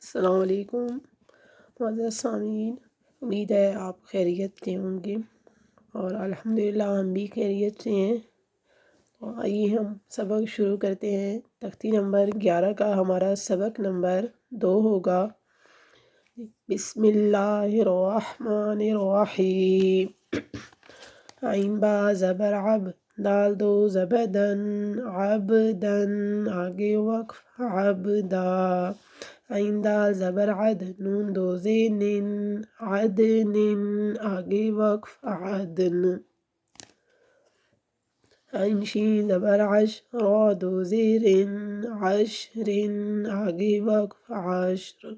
السلام علیکم معزز سامعین، امید ہے آپ خیریت سے ہوں گے اور الحمدللہ ہم بھی خیریت سے ہیں۔ تو آئیے ہم سبق شروع کرتے ہیں۔ تختی نمبر 11 کا ہمارا سبق نمبر 2 ہوگا۔ بسم اللہ الرحمن الرحیم۔ عین با زبر عب، دال دو زبر دن، عبدن آگے وقف عبدا۔ عین دال زبر عد، نون دو زین، عدن آگے وقف عدن۔ عین شین زبر عش، را دو زیر، عشر آگے وقف عشر۔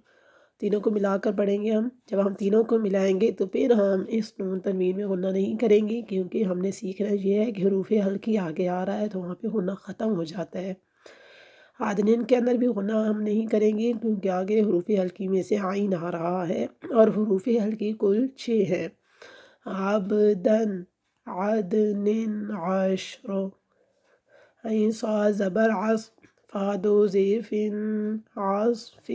تینوں کو ملا کر پڑھیں گے ہم۔ جب ہم تینوں کو ملائیں گے تو پھر ہم اس نون تنوین میں غنہ نہیں کریں گے، کیونکہ ہم نے سیکھنا یہ ہے کہ حروف ہلکی آگے آ رہا ہے تو وہاں پہ غنہ ختم ہو جاتا ہے۔ عدن کے اندر بھی غنہ ہم نہیں کریں گے، کیونکہ آگے حروف ہلکی میں سے عین آ رہا ہے اور حروف ہلکی کل 6 ہیں۔ عبدن، عدن، عشر۔ عین صاد زبر عص، فا دو زیر فن، عصف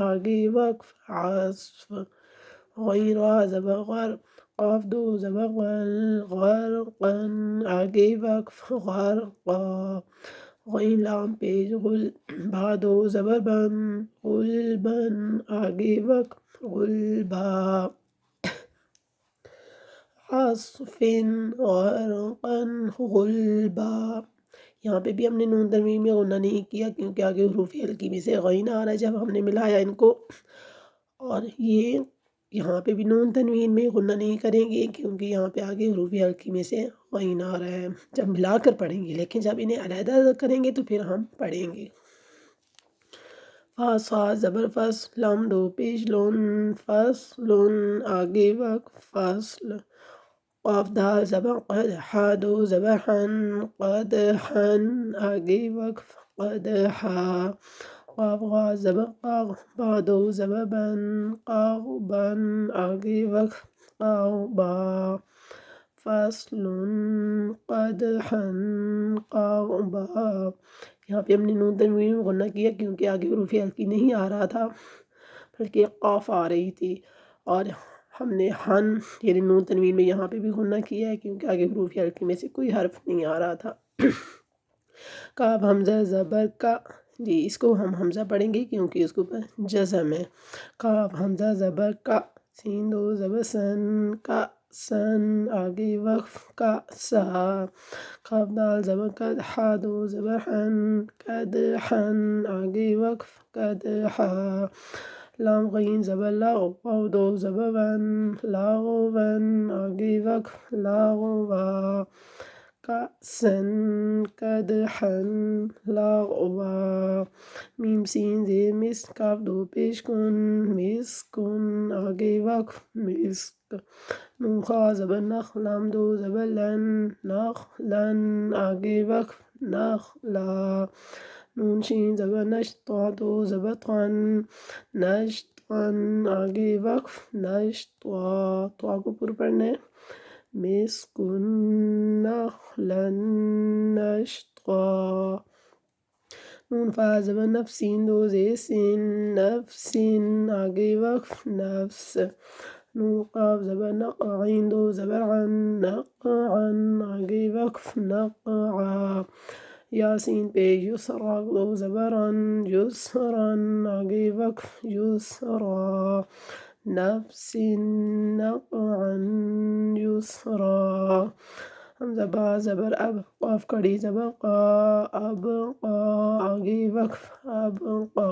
آگے وقف عصف۔ غین را زبر غر، قاف دو زبر غل، غرقا آگے وقف غرقا۔ غین لام پیش غل، با دو زبر بن، غلبن آگے وقف غلبا۔ عصف غرقا غلبا۔ یہاں پہ بھی ہم نے نون تنوین میں غنہ نہیں کیا، کیونکہ آگے حروف ہلکی میں سے غین آ رہا ہے جب ہم نے ملایا ان کو، اور یہ یہاں پہ بھی نون تنوین میں غنہ نہیں کریں گے، کیونکہ یہاں پہ آگے حروف ہلکی میں سے غین آ رہا ہے جب ملا کر پڑھیں گے، لیکن جب انہیں علیحدہ کریں گے تو پھر ہم پڑھیں گے۔ فا صاد زبر فص، لام دو پیش لون، فصل آگے وقف فصل۔ قاف دال زبر قد، حا دو زبر حن، قدحا آگے وقف قدحا۔ قاف غا زبر قاغ، با دو زبر بن، قاغبا آگے وقف قاغبا۔ فصل قدحا قاغبا۔ یہاں پہ ہم نے نون تنوین میں غنہ کیا کیونکہ آگے حروف ہلکی نہیں آ رہا تھا بلکہ قاف آ رہی تھی، اور ہم نے ہن یعنی نون تنوین میں یہاں پہ بھی غنہ کیا ہے کیونکہ آگے حروف ہلکی میں سے کوئی حرف نہیں آ رہا تھا۔ کاف حمزہ زبر کا، جی اس کو ہم حمزہ پڑھیں گے کیونکہ اس کو جزم ہے۔ کاف حمزہ زبر کا، سین دو زبر سن، کا سن آگے وقف کا سا۔ کاف دال زبر قد، حا دو زبر حن، قد حن آگے وقف قدحا۔ لام غین زبر لغ، واو دو زبر ون، لغون آگے وقف لغوا۔ کأسن قدحا لغوا۔ میم سین زیر مس، کاف دو پیش کن، مسکن آگے وقف مسک۔ نون خا زبر نخ، لام دو زبر لن، نخلن آگے وقف نخلا۔ نون شین زبر نش، طا دو زبر طن، نشطن آگے وقف نشطا۔ طا کو پر پڑھنا ہے۔ مسکن نخلن نشطا۔ نون فا زبر نف، سین دو زیر سن، نفسن آگے وقف نفس۔ نون قاف زبر نق، عین دو زبر عن، نقعا آگے وقف نقعا۔ یاسین پیش یسرا، دو زبر عن، یسرا آگے وقف یسرا۔ نفس نقعا یسرا۔ حمزہ با زبر اب، قاف کڑی زبر قا، ابقا آگے وقف ابقا۔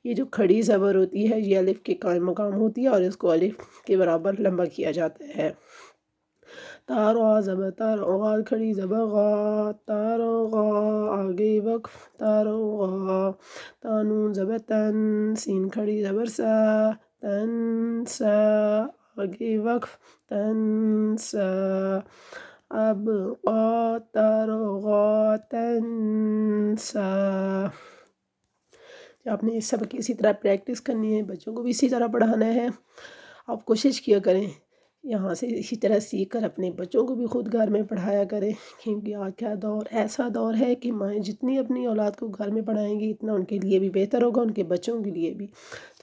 یہ جو کھڑی زبر ہوتی ہے یہ الف کے قائم مقام ہوتی ہے اور اس کو الف کے برابر لمبا کیا جاتا ہے۔ تا را زبر تر، غا کھڑی زبر غا، ترغا آگے وقف ترغا۔ تا نون زبر تن، سین کھڑی زبر سا، تنسا آگے وقف تنسا۔ ابقا ترغا تنسا۔ آپ نے اس سبق کی اسی طرح پریکٹس کرنی ہے، بچوں کو بھی اسی طرح پڑھانا ہے۔ آپ کوشش کیا کریں یہاں سے اسی طرح سیکھ کر اپنے بچوں کو بھی خود گھر میں پڑھایا کریں، کیونکہ آج کا دور ایسا دور ہے کہ مائیں جتنی اپنی اولاد کو گھر میں پڑھائیں گی اتنا ان کے لیے بھی بہتر ہوگا، ان کے بچوں کے لیے بھی۔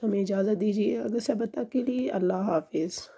تو ہمیں اجازت دیجیے آگے سے تک کے لیے، اللہ حافظ۔